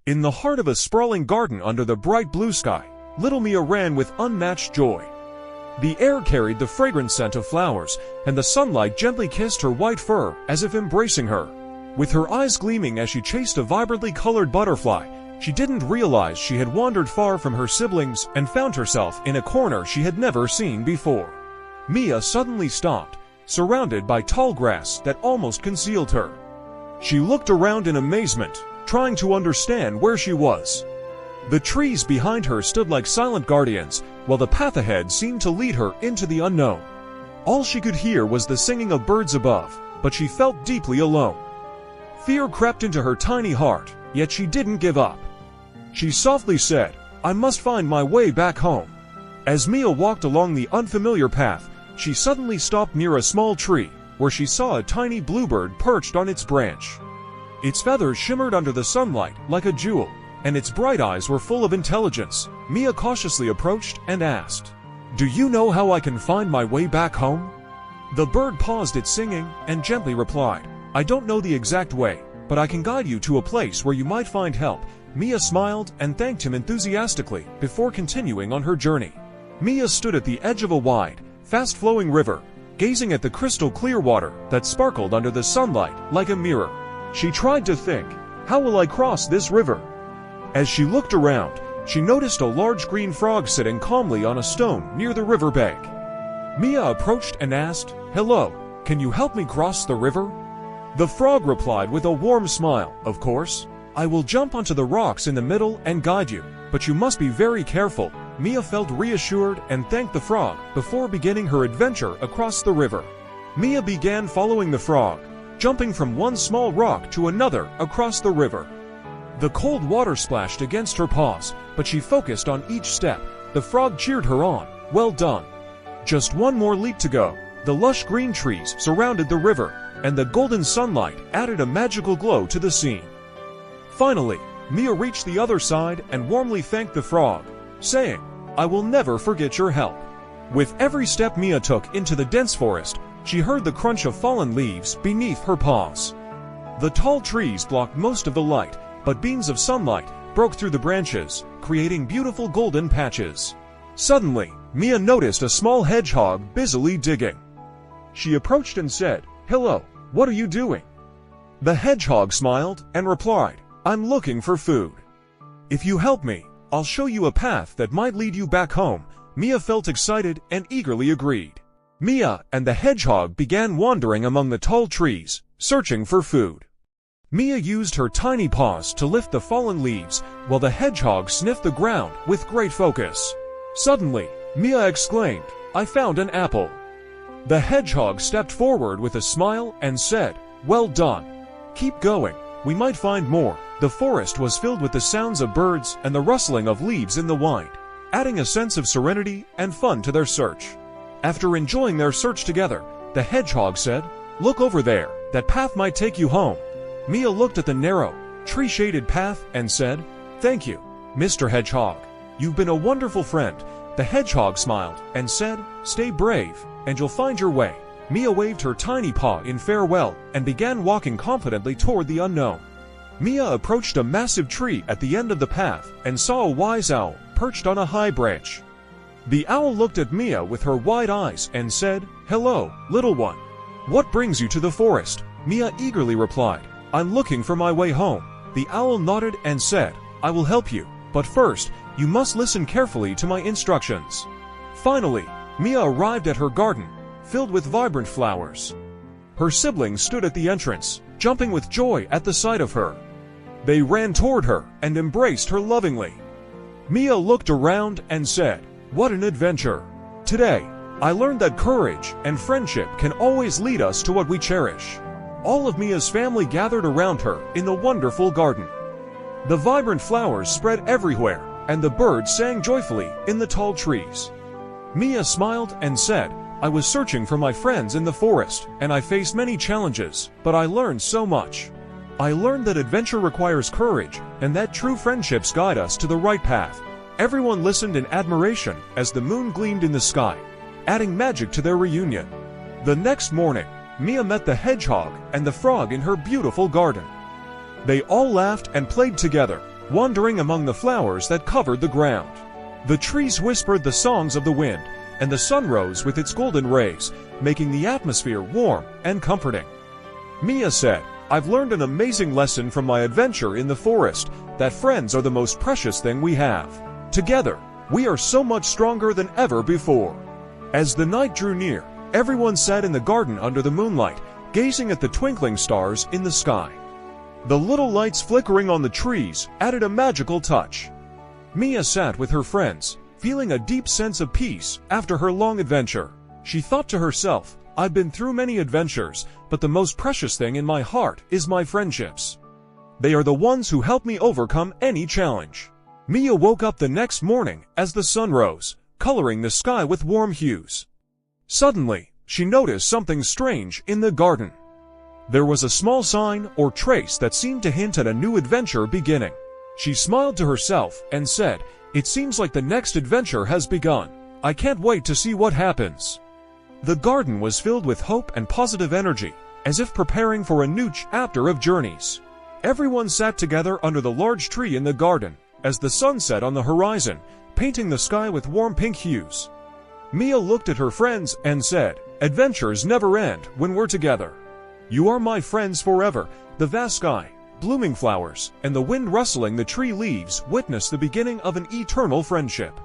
In the heart of a sprawling garden under the bright blue sky, little Mia ran with unmatched joy. The air carried the fragrant scent of flowers, and the sunlight gently kissed her white fur as if embracing her. With her eyes gleaming as she chased a vibrantly colored butterfly, she didn't realize she had wandered far from her siblings and found herself in a corner she had never seen before. Mia suddenly stopped, surrounded by tall grass that almost concealed her. She looked around in amazement, trying to understand where she was. The trees behind her stood like silent guardians, while the path ahead seemed to lead her into the unknown. All she could hear was the singing of birds above, but she felt deeply alone. Fear crept into her tiny heart, yet she didn't give up. She softly said, "I must find my way back home." As Mia walked along the unfamiliar path, she suddenly stopped near a small tree, where she saw a tiny bluebird perched on its branch. Its feathers shimmered under the sunlight like a jewel, and its bright eyes were full of intelligence. Mia cautiously approached and asked, "Do you know how I can find my way back home?" The bird paused its singing and gently replied, "I don't know the exact way, but I can guide you to a place where you might find help." Mia smiled and thanked him enthusiastically before continuing on her journey. Mia stood at the edge of a wide, fast-flowing river, gazing at the crystal-clear water that sparkled under the sunlight like a mirror. She tried to think, "How will I cross this river?" As she looked around, she noticed a large green frog sitting calmly on a stone near the river bank. Mia approached and asked, "Hello, can you help me cross the river?" The frog replied with a warm smile, "Of course. I will jump onto the rocks in the middle and guide you, but you must be very careful." Mia felt reassured and thanked the frog before beginning her adventure across the river. Mia began following the frog, jumping from one small rock to another across the river. The cold water splashed against her paws, but she focused on each step. The frog cheered her on, "Well done." Just one more leap to go. The lush green trees surrounded the river, and the golden sunlight added a magical glow to the scene. Finally, Mia reached the other side and warmly thanked the frog, saying, "I will never forget your help." With every step Mia took into the dense forest, she heard the crunch of fallen leaves beneath her paws. The tall trees blocked most of the light, but beams of sunlight broke through the branches, creating beautiful golden patches. Suddenly, Mia noticed a small hedgehog busily digging. She approached and said, "Hello, what are you doing?" The hedgehog smiled and replied, "I'm looking for food. If you help me, I'll show you a path that might lead you back home." Mia felt excited and eagerly agreed. Mia and the hedgehog began wandering among the tall trees, searching for food. Mia used her tiny paws to lift the fallen leaves, while the hedgehog sniffed the ground with great focus. Suddenly, Mia exclaimed, "I found an apple." The hedgehog stepped forward with a smile and said, "Well done. Keep going, we might find more." The forest was filled with the sounds of birds and the rustling of leaves in the wind, adding a sense of serenity and fun to their search. After enjoying their search together, the hedgehog said, "Look over there, that path might take you home." Mia looked at the narrow, tree-shaded path and said, "Thank you, Mr. Hedgehog. You've been a wonderful friend." The hedgehog smiled and said, "Stay brave, and you'll find your way." Mia waved her tiny paw in farewell and began walking confidently toward the unknown. Mia approached a massive tree at the end of the path and saw a wise owl perched on a high branch. The owl looked at Mia with her wide eyes and said, "Hello, little one. What brings you to the forest?" Mia eagerly replied, "I'm looking for my way home." The owl nodded and said, "I will help you, but first, you must listen carefully to my instructions." Finally, Mia arrived at her garden, filled with vibrant flowers. Her siblings stood at the entrance, jumping with joy at the sight of her. They ran toward her and embraced her lovingly. Mia looked around and said, "What an adventure! Today, I learned that courage and friendship can always lead us to what we cherish." All of Mia's family gathered around her in the wonderful garden. The vibrant flowers spread everywhere, and the birds sang joyfully in the tall trees. Mia smiled and said, "I was searching for my friends in the forest, and I faced many challenges, but I learned so much. I learned that adventure requires courage, and that true friendships guide us to the right path." Everyone listened in admiration as the moon gleamed in the sky, adding magic to their reunion. The next morning, Mia met the hedgehog and the frog in her beautiful garden. They all laughed and played together, wandering among the flowers that covered the ground. The trees whispered the songs of the wind, and the sun rose with its golden rays, making the atmosphere warm and comforting. Mia said, "I've learned an amazing lesson from my adventure in the forest, that friends are the most precious thing we have. Together, we are so much stronger than ever before." As the night drew near, everyone sat in the garden under the moonlight, gazing at the twinkling stars in the sky. The little lights flickering on the trees added a magical touch. Mia sat with her friends, feeling a deep sense of peace after her long adventure. She thought to herself, "I've been through many adventures, but the most precious thing in my heart is my friendships. They are the ones who help me overcome any challenge." Mia woke up the next morning as the sun rose, coloring the sky with warm hues. Suddenly, she noticed something strange in the garden. There was a small sign or trace that seemed to hint at a new adventure beginning. She smiled to herself and said, "It seems like the next adventure has begun. I can't wait to see what happens." The garden was filled with hope and positive energy, as if preparing for a new chapter of journeys. Everyone sat together under the large tree in the garden, as the sun set on the horizon, painting the sky with warm pink hues. Mia looked at her friends and said, "Adventures never end when we're together. You are my friends forever." The vast sky, blooming flowers, and the wind rustling the tree leaves witnessed the beginning of an eternal friendship.